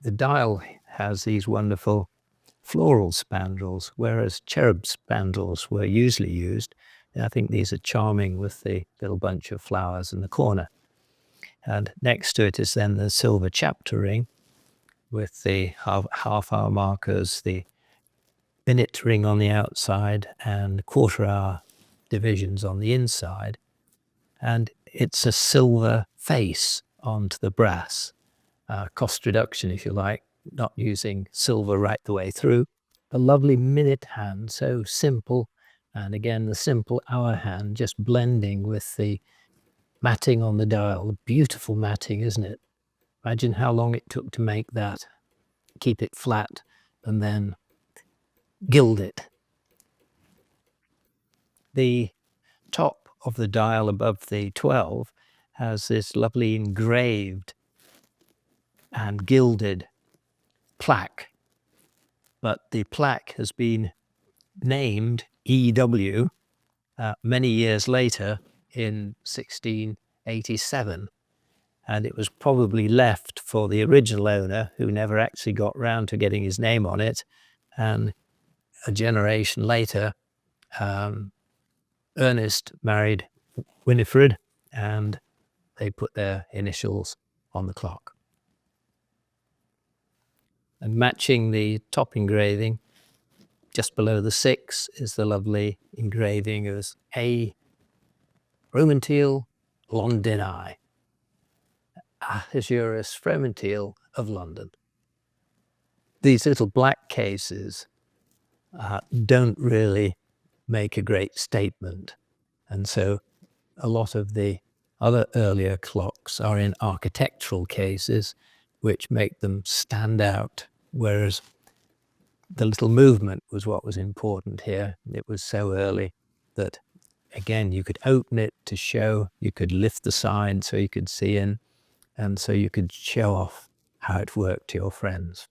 the dial has these wonderful floral spandrels, whereas cherub spandrels were usually used. I think these are charming with the little bunch of flowers in the corner. And next to it is then the silver chapter ring with the half-hour markers, the minute ring on the outside and quarter-hour divisions on the inside. And it's a silver face onto the brass. Cost reduction, if you like, not using silver right the way through. A lovely minute hand, so simple. And again, the simple hour hand just blending with the matting on the dial. Beautiful matting, isn't it? Imagine how long it took to make that. Keep it flat and then gild it. The top of the dial above the 12 has this lovely engraved and gilded plaque, but the plaque has been named EW many years later in 1687, and it was probably left for the original owner, who never actually got round to getting his name on it. And a generation later, Ernest married Winifred, and they put their initials on the clock. And matching the top engraving, just below the 6 is the lovely engraving as A. Fromanteel Londini, Ahasuerus Fromanteel of London. These little black cases don't really make a great statement, and so a lot of the other earlier clocks are in architectural cases which make them stand out, whereas the little movement was what was important here. It was so early that, again, you could open it to show, you could lift the side so you could see in, and so you could show off how it worked to your friends.